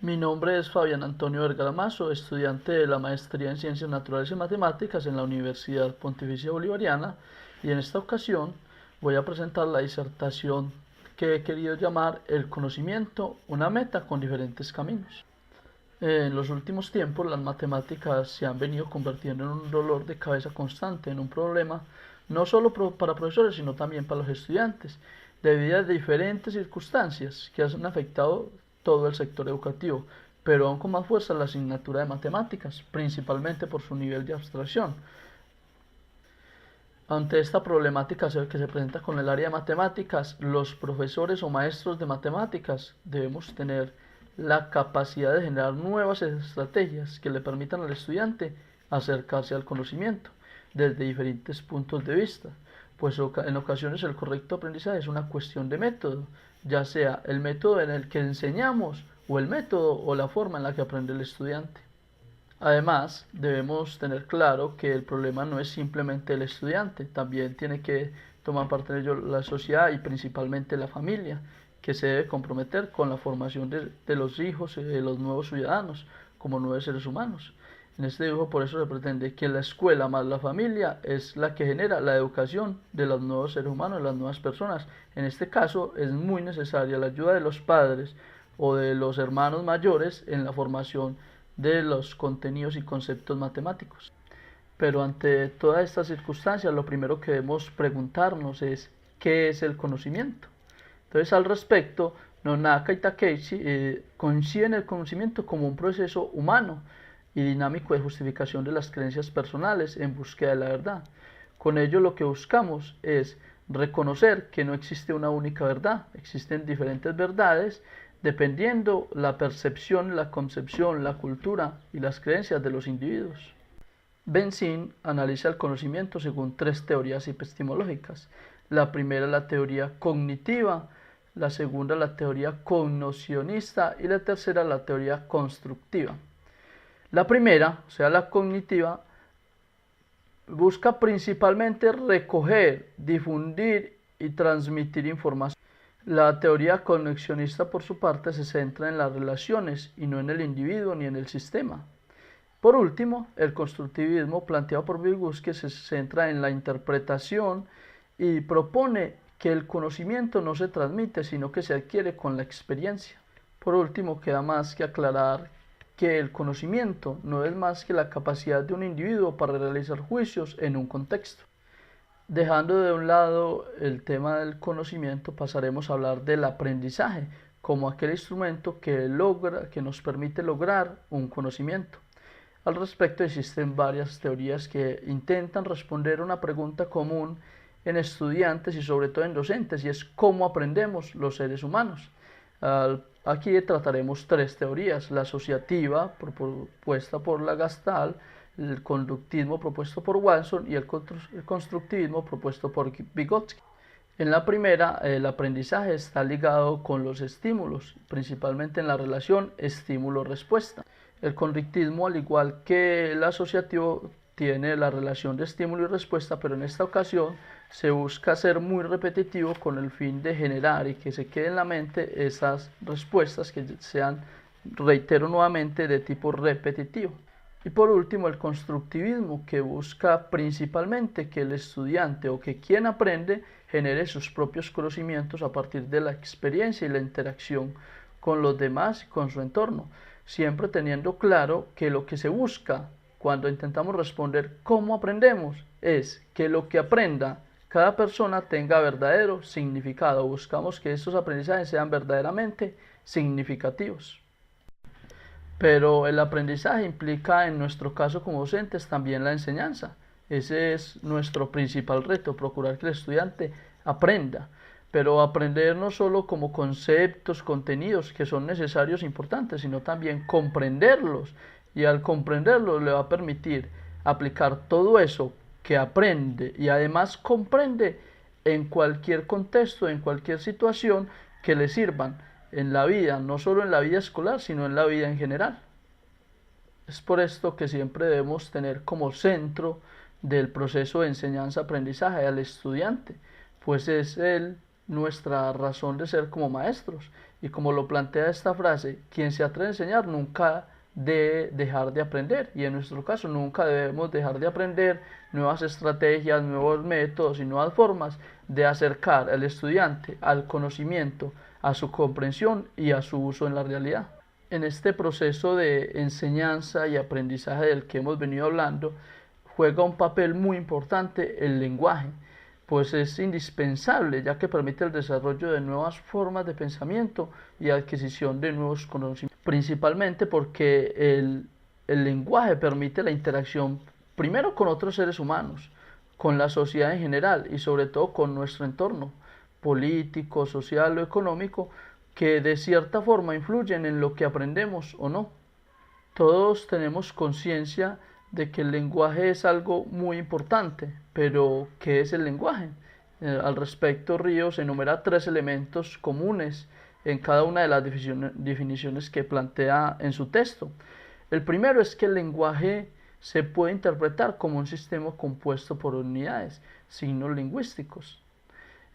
Mi nombre es Fabián Antonio Vergara Mazo, estudiante de la Maestría en Ciencias Naturales y Matemáticas en la Universidad Pontificia Bolivariana, y en esta ocasión voy a presentar la disertación que he querido llamar El conocimiento, una meta con diferentes caminos. En los últimos tiempos las matemáticas se han venido convirtiendo en un dolor de cabeza constante, en un problema no solo para profesores, sino también para los estudiantes, debido a diferentes circunstancias que han afectado todo el sector educativo, pero aún con más fuerza la asignatura de matemáticas, principalmente por su nivel de abstracción. Ante esta problemática que se presenta con el área de matemáticas, los profesores o maestros de matemáticas debemos tener la capacidad de generar nuevas estrategias que le permitan al estudiante acercarse al conocimiento desde diferentes puntos de vista, pues en ocasiones el correcto aprendizaje es una cuestión de método, ya sea el método en el que enseñamos o el método o la forma en la que aprende el estudiante. Además, debemos tener claro que el problema no es simplemente el estudiante, también tiene que tomar parte de ello la sociedad y principalmente la familia, que se debe comprometer con la formación de los hijos y de los nuevos ciudadanos como nuevos seres humanos. En este dibujo por eso se pretende que la escuela más la familia es la que genera la educación de los nuevos seres humanos, de las nuevas personas. En este caso es muy necesaria la ayuda de los padres o de los hermanos mayores en la formación de los contenidos y conceptos matemáticos. Pero ante todas estas circunstancias, lo primero que debemos preguntarnos es ¿qué es el conocimiento? Entonces, al respecto, Nonaka y Takeichi conciben el conocimiento como un proceso humano y dinámico de justificación de las creencias personales en búsqueda de la verdad. Con ello lo que buscamos es reconocer que no existe una única verdad, existen diferentes verdades dependiendo la percepción, la concepción, la cultura y las creencias de los individuos. Benzin analiza el conocimiento según tres teorías epistemológicas. La primera, la teoría cognitiva, la segunda, la teoría cognocionista y la tercera, la teoría constructiva. La primera, o sea, la cognitiva, busca principalmente recoger, difundir y transmitir información. La teoría conexionista, por su parte, se centra en las relaciones y no en el individuo ni en el sistema. Por último, el constructivismo planteado por Vygotsky se centra en la interpretación y propone que el conocimiento no se transmite, sino que se adquiere con la experiencia. Por último, queda más que aclarar que el conocimiento no es más que la capacidad de un individuo para realizar juicios en un contexto. Dejando de un lado el tema del conocimiento, pasaremos a hablar del aprendizaje como aquel instrumento que nos permite lograr un conocimiento. Al respecto existen varias teorías que intentan responder una pregunta común en estudiantes y sobre todo en docentes, y es cómo aprendemos los seres humanos. Aquí trataremos tres teorías: la asociativa, propuesta por la Gestalt, el conductismo propuesto por Watson y el constructivismo propuesto por Vygotsky. En la primera, el aprendizaje está ligado con los estímulos, principalmente en la relación estímulo-respuesta. El conductismo, al igual que el asociativo, tiene la relación de estímulo y respuesta, pero en esta ocasión se busca ser muy repetitivo con el fin de generar y que se quede en la mente esas respuestas que sean, reitero nuevamente, de tipo repetitivo. Y por último, el constructivismo, que busca principalmente que el estudiante o que quien aprende genere sus propios conocimientos a partir de la experiencia y la interacción con los demás y con su entorno, siempre teniendo claro que lo que se busca cuando intentamos responder cómo aprendemos es que lo que aprenda cada persona tenga verdadero significado. Buscamos que estos aprendizajes sean verdaderamente significativos. Pero el aprendizaje implica, en nuestro caso como docentes, también la enseñanza. Ese es nuestro principal reto, procurar que el estudiante aprenda. Pero aprender no solo como conceptos, contenidos que son necesarios e importantes, sino también comprenderlos. Y al comprenderlos le va a permitir aplicar todo eso que aprende y además comprende en cualquier contexto, en cualquier situación que le sirvan en la vida, no solo en la vida escolar, sino en la vida en general. Es por esto que siempre debemos tener como centro del proceso de enseñanza-aprendizaje al estudiante, pues es él nuestra razón de ser como maestros. Y como lo plantea esta frase, quien se atreve a enseñar nunca debe dejar de aprender. Y en nuestro caso nunca debemos dejar de aprender nuevas estrategias, nuevos métodos y nuevas formas de acercar al estudiante al conocimiento, a su comprensión y a su uso en la realidad. En este proceso de enseñanza y aprendizaje del que hemos venido hablando, juega un papel muy importante el lenguaje, pues es indispensable ya que permite el desarrollo de nuevas formas de pensamiento y adquisición de nuevos conocimientos, principalmente porque el lenguaje permite la interacción primero con otros seres humanos, con la sociedad en general y sobre todo con nuestro entorno político, social o económico, que de cierta forma influyen en lo que aprendemos o no. Todos tenemos conciencia de que el lenguaje es algo muy importante, pero ¿qué es el lenguaje? Al respecto, Ríos enumera 3 elementos comunes en cada una de las definiciones que plantea en su texto. El primero es que el lenguaje se puede interpretar como un sistema compuesto por unidades, signos lingüísticos.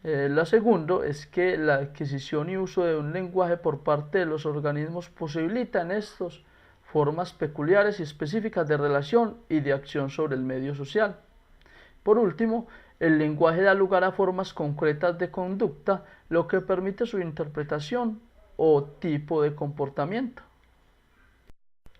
La segunda es que la adquisición y uso de un lenguaje por parte de los organismos posibilitan estos formas peculiares y específicas de relación y de acción sobre el medio social. Por último, el lenguaje da lugar a formas concretas de conducta, lo que permite su interpretación o tipo de comportamiento.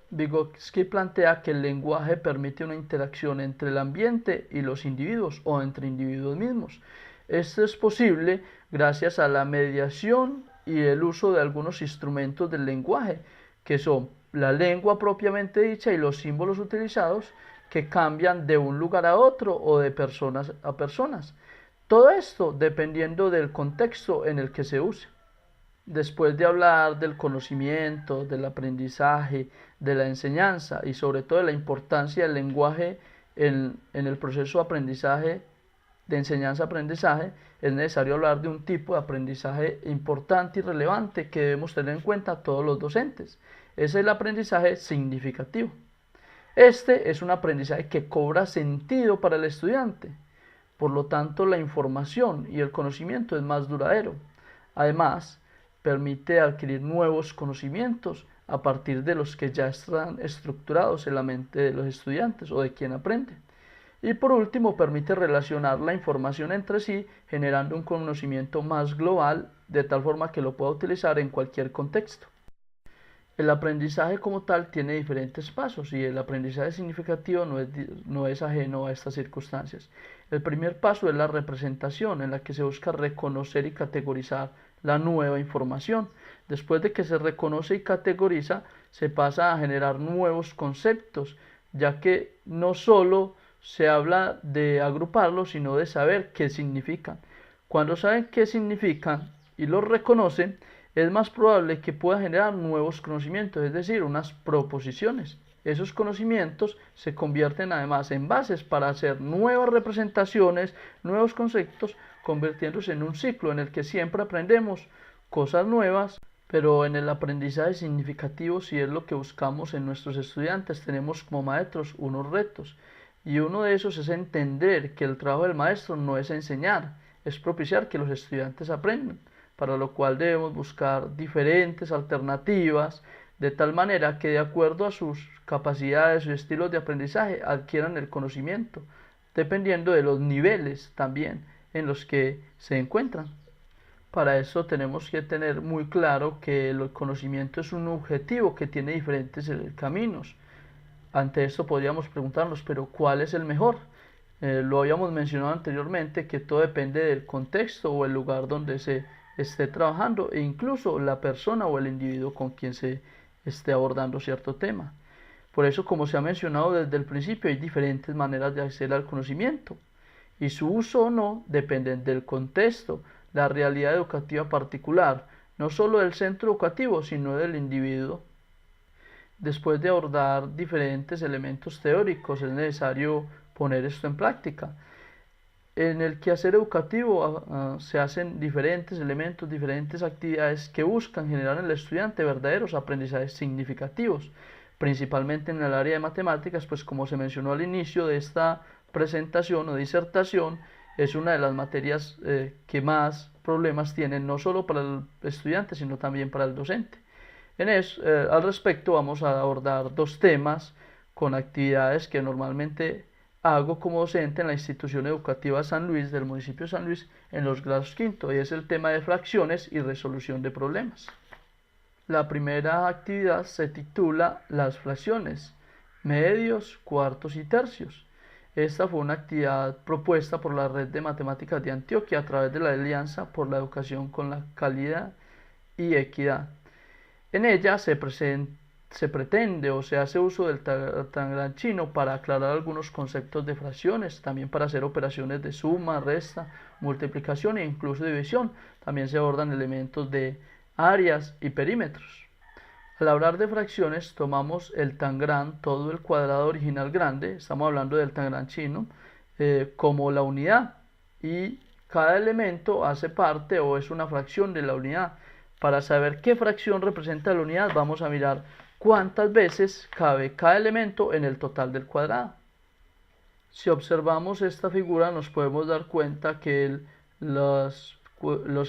Vygotsky plantea que el lenguaje permite una interacción entre el ambiente y los individuos o entre individuos mismos. Esto es posible gracias a la mediación y el uso de algunos instrumentos del lenguaje, que son la lengua propiamente dicha y los símbolos utilizados, que cambian de un lugar a otro o de personas a personas. Todo esto dependiendo del contexto en el que se use. Después de hablar del conocimiento, del aprendizaje, de la enseñanza y sobre todo de la importancia del lenguaje en el proceso de aprendizaje, de enseñanza-aprendizaje, es necesario hablar de un tipo de aprendizaje importante y relevante que debemos tener en cuenta todos los docentes. Es el aprendizaje significativo. Este es un aprendizaje que cobra sentido para el estudiante. Por lo tanto, la información y el conocimiento es más duradero. Además, permite adquirir nuevos conocimientos a partir de los que ya están estructurados en la mente de los estudiantes o de quien aprende. Y por último, permite relacionar la información entre sí, generando un conocimiento más global, de tal forma que lo pueda utilizar en cualquier contexto. El aprendizaje como tal tiene diferentes pasos y el aprendizaje significativo no es ajeno a estas circunstancias. El primer paso es la representación, en la que se busca reconocer y categorizar la nueva información. Después de que se reconoce y categoriza, se pasa a generar nuevos conceptos, ya que no solo se habla de agruparlos, sino de saber qué significan. Cuando saben qué significan y los reconocen, es más probable que pueda generar nuevos conocimientos, es decir, unas proposiciones. Esos conocimientos se convierten además en bases para hacer nuevas representaciones, nuevos conceptos, convirtiéndose en un ciclo en el que siempre aprendemos cosas nuevas. Pero en el aprendizaje significativo, si es lo que buscamos en nuestros estudiantes, tenemos como maestros unos retos. Y uno de esos es entender que el trabajo del maestro no es enseñar, es propiciar que los estudiantes aprendan, para lo cual debemos buscar diferentes alternativas, de tal manera que de acuerdo a sus capacidades y estilos de aprendizaje adquieran el conocimiento, dependiendo de los niveles también en los que se encuentran. Para eso tenemos que tener muy claro que el conocimiento es un objetivo que tiene diferentes caminos. Ante esto podríamos preguntarnos, pero ¿cuál es el mejor? Lo habíamos mencionado anteriormente, que todo depende del contexto o el lugar donde se esté trabajando e incluso la persona o el individuo con quien se esté abordando cierto tema. Por eso, como se ha mencionado desde el principio, hay diferentes maneras de acceder al conocimiento y su uso o no dependen del contexto, la realidad educativa particular, no solo del centro educativo, sino del individuo. Después de abordar diferentes elementos teóricos, es necesario poner esto en práctica. En el quehacer educativo se hacen diferentes elementos, diferentes actividades que buscan generar en el estudiante verdaderos aprendizajes significativos, principalmente en el área de matemáticas, pues como se mencionó al inicio de esta presentación o disertación, es una de las materias que más problemas tienen no solo para el estudiante, sino también para el docente. Al respecto vamos a abordar dos temas con actividades que normalmente hago como docente en la institución educativa San Luis del municipio de San Luis en los grados quinto, y es el tema de fracciones y resolución de problemas. La primera actividad se titula Las fracciones, medios, cuartos y tercios. Esta fue una actividad propuesta por la Red de Matemáticas de Antioquia a través de la Alianza por la Educación con la Calidad y Equidad. En ella se pretende o se hace uso del Tangram chino para aclarar algunos conceptos de fracciones, también para hacer operaciones de suma, resta, multiplicación e incluso división. También se abordan elementos de áreas y perímetros. Al hablar de fracciones tomamos el Tangram, todo el cuadrado original grande, estamos hablando del Tangram chino, como la unidad, y cada elemento hace parte o es una fracción de la unidad. Para saber qué fracción representa la unidad vamos a mirar cuántas veces cabe cada elemento en el total del cuadrado. Si observamos esta figura nos podemos dar cuenta que los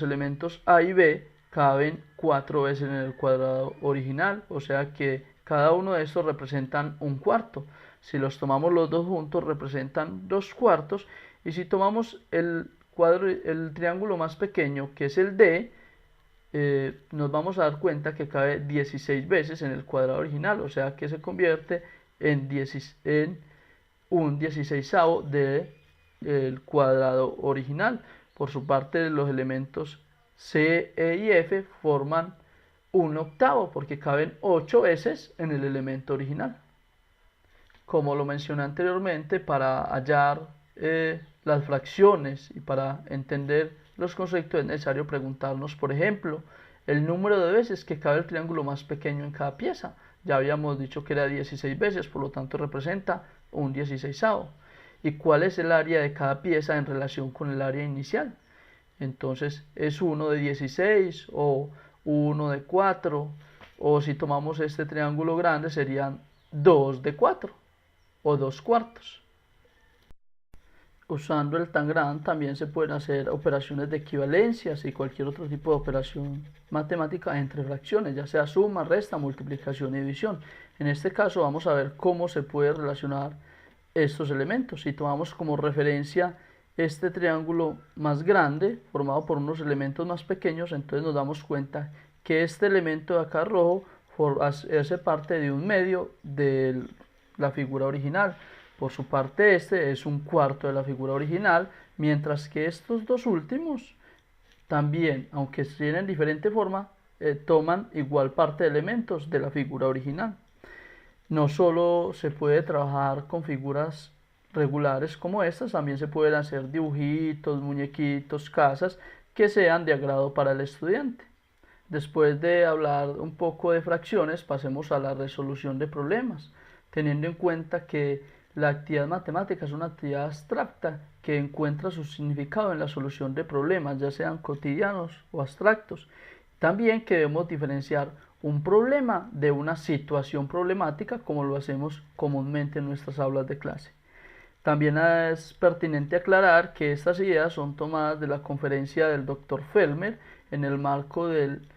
elementos A y B caben 4 veces en el cuadrado original, o sea que cada uno de estos representan un cuarto. Si los tomamos los dos juntos representan 2 cuartos, y si tomamos el triángulo más pequeño, que es el D, nos vamos a dar cuenta que cabe 16 veces en el cuadrado original, o sea que se convierte en un 16avo del cuadrado original. Por su parte, los elementos C, E y F forman un octavo porque caben 8 veces en el elemento original. Como lo mencioné anteriormente, para hallar las fracciones y para entender los conceptos es necesario preguntarnos, por ejemplo, el número de veces que cabe el triángulo más pequeño en cada pieza. Ya habíamos dicho que era 16 veces, por lo tanto representa un 16avo. ¿Y cuál es el área de cada pieza en relación con el área inicial? Entonces es 1 de 16 o 1 de 4, o si tomamos este triángulo grande serían 2 de 4 o 2 cuartos. Usando el Tangram también se pueden hacer operaciones de equivalencias y cualquier otro tipo de operación matemática entre fracciones, ya sea suma, resta, multiplicación y división. En este caso vamos a ver cómo se puede relacionar estos elementos. Si tomamos como referencia este triángulo más grande formado por unos elementos más pequeños, entonces nos damos cuenta que este elemento de acá rojo hace parte de un medio de la figura original. Por su parte este es un cuarto de la figura original, mientras que estos dos últimos también, aunque tienen diferente forma, toman igual parte de elementos de la figura original. No solo se puede trabajar con figuras regulares como estas, también se pueden hacer dibujitos, muñequitos, casas que sean de agrado para el estudiante. Después de hablar un poco de fracciones, pasemos a la resolución de problemas, teniendo en cuenta que la actividad matemática es una actividad abstracta que encuentra su significado en la solución de problemas, ya sean cotidianos o abstractos. También que debemos diferenciar un problema de una situación problemática, como lo hacemos comúnmente en nuestras aulas de clase. También es pertinente aclarar que estas ideas son tomadas de la conferencia del Dr. Felmer en el marco del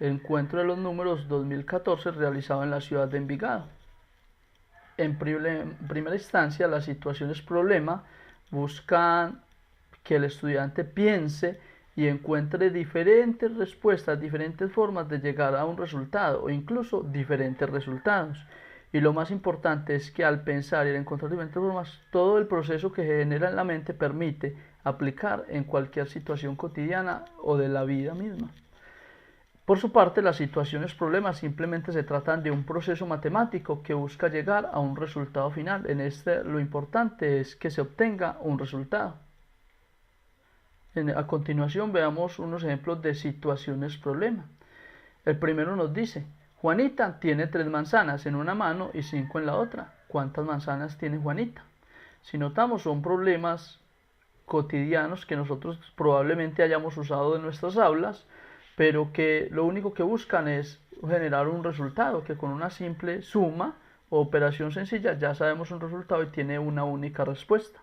Encuentro de los Números 2014 realizado en la ciudad de Envigado. En primera instancia, las situaciones problema buscan que el estudiante piense y encuentre diferentes respuestas, diferentes formas de llegar a un resultado o incluso diferentes resultados. Y lo más importante es que al pensar y al encontrar diferentes formas, todo el proceso que se genera en la mente permite aplicar en cualquier situación cotidiana o de la vida misma. Por su parte, las situaciones problemas simplemente se tratan de un proceso matemático que busca llegar a un resultado final. En este lo importante es que se obtenga un resultado. A continuación veamos unos ejemplos de situaciones problema. El primero nos dice, Juanita tiene 3 manzanas en una mano y 5 en la otra. ¿Cuántas manzanas tiene Juanita? Si notamos, son problemas cotidianos que nosotros probablemente hayamos usado en nuestras aulas, pero que lo único que buscan es generar un resultado, que con una simple suma o operación sencilla ya sabemos un resultado y tiene una única respuesta.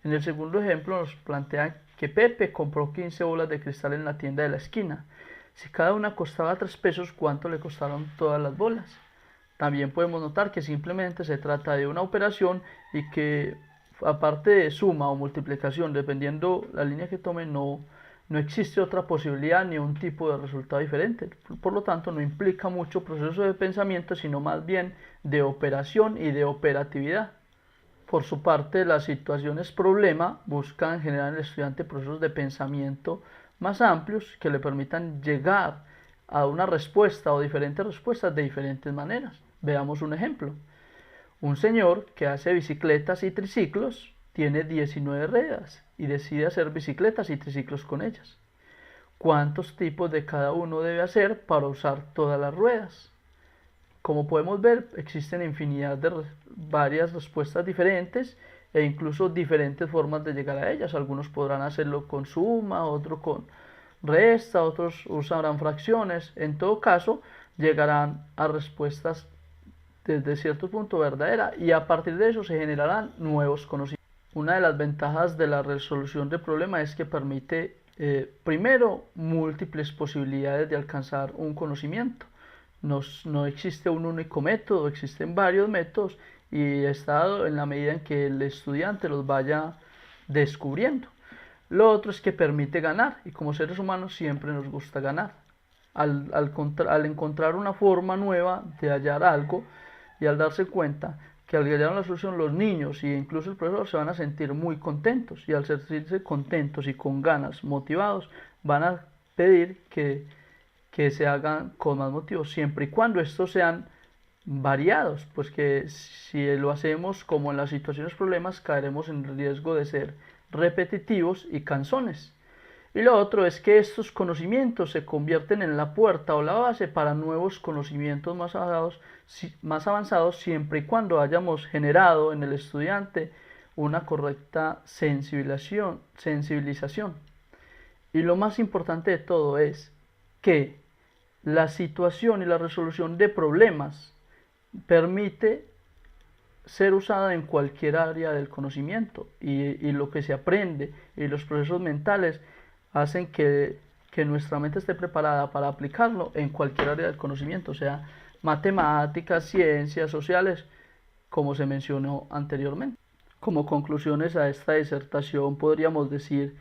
En el segundo ejemplo nos plantea que Pepe compró 15 bolas de cristal en la tienda de la esquina. Si cada una costaba 3 pesos, ¿cuánto le costaron todas las bolas? También podemos notar que simplemente se trata de una operación y que aparte de suma o multiplicación, dependiendo la línea que tome, no existe otra posibilidad ni un tipo de resultado diferente. Por lo tanto, no implica mucho proceso de pensamiento, sino más bien de operación y de operatividad. Por su parte, las situaciones problema buscan generar en el estudiante procesos de pensamiento más amplios que le permitan llegar a una respuesta o diferentes respuestas de diferentes maneras. Veamos un ejemplo. Un señor que hace bicicletas y triciclos tiene 19 ruedas y decide hacer bicicletas y triciclos con ellas. ¿Cuántos tipos de cada uno debe hacer para usar todas las ruedas? Como podemos ver, existen infinidad de varias respuestas diferentes e incluso diferentes formas de llegar a ellas. Algunos podrán hacerlo con suma, otros con resta, otros usarán fracciones. En todo caso, llegarán a respuestas desde cierto punto verdadera y a partir de eso se generarán nuevos conocimientos. Una de las ventajas de la resolución de problemas es que permite primero múltiples posibilidades de alcanzar un conocimiento. No existe un único método, existen varios métodos y está en la medida en que el estudiante los vaya descubriendo. Lo otro es que permite ganar y como seres humanos siempre nos gusta ganar. Al encontrar una forma nueva de hallar algo y al darse cuenta que al hallar una solución los niños e incluso el profesor se van a sentir muy contentos y al sentirse contentos y con ganas, motivados, van a pedir que se hagan con más motivos, siempre y cuando estos sean variados, pues que si lo hacemos como en las situaciones problemas, caeremos en el riesgo de ser repetitivos y cansones. Y lo otro es que estos conocimientos se convierten en la puerta o la base para nuevos conocimientos más avanzados siempre y cuando hayamos generado en el estudiante una correcta sensibilización. Y lo más importante de todo es que la situación y la resolución de problemas permite ser usada en cualquier área del conocimiento y lo que se aprende y los procesos mentales hacen que nuestra mente esté preparada para aplicarlo en cualquier área del conocimiento, o sea, matemáticas, ciencias sociales, como se mencionó anteriormente. Como conclusiones a esta disertación podríamos decir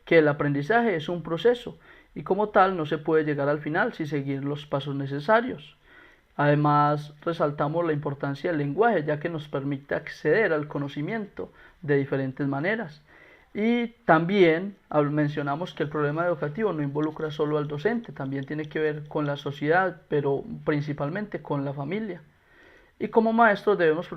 que el aprendizaje es un proceso y como tal no se puede llegar al final sin seguir los pasos necesarios. Además, resaltamos la importancia del lenguaje, ya que nos permite acceder al conocimiento de diferentes maneras. Y también mencionamos que el problema educativo no involucra solo al docente, también tiene que ver con la sociedad, pero principalmente con la familia. Y como maestros debemos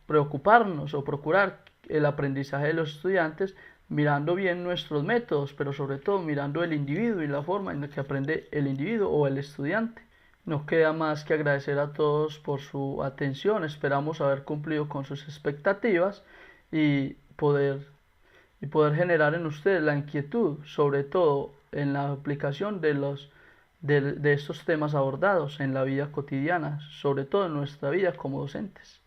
preocuparnos o procurar el aprendizaje de los estudiantes mirando bien nuestros métodos, pero sobre todo mirando el individuo y la forma en la que aprende el individuo o el estudiante. No queda más que agradecer a todos por su atención, esperamos haber cumplido con sus expectativas y poder generar en ustedes la inquietud, sobre todo en la aplicación de estos temas abordados en la vida cotidiana, sobre todo en nuestra vida como docentes.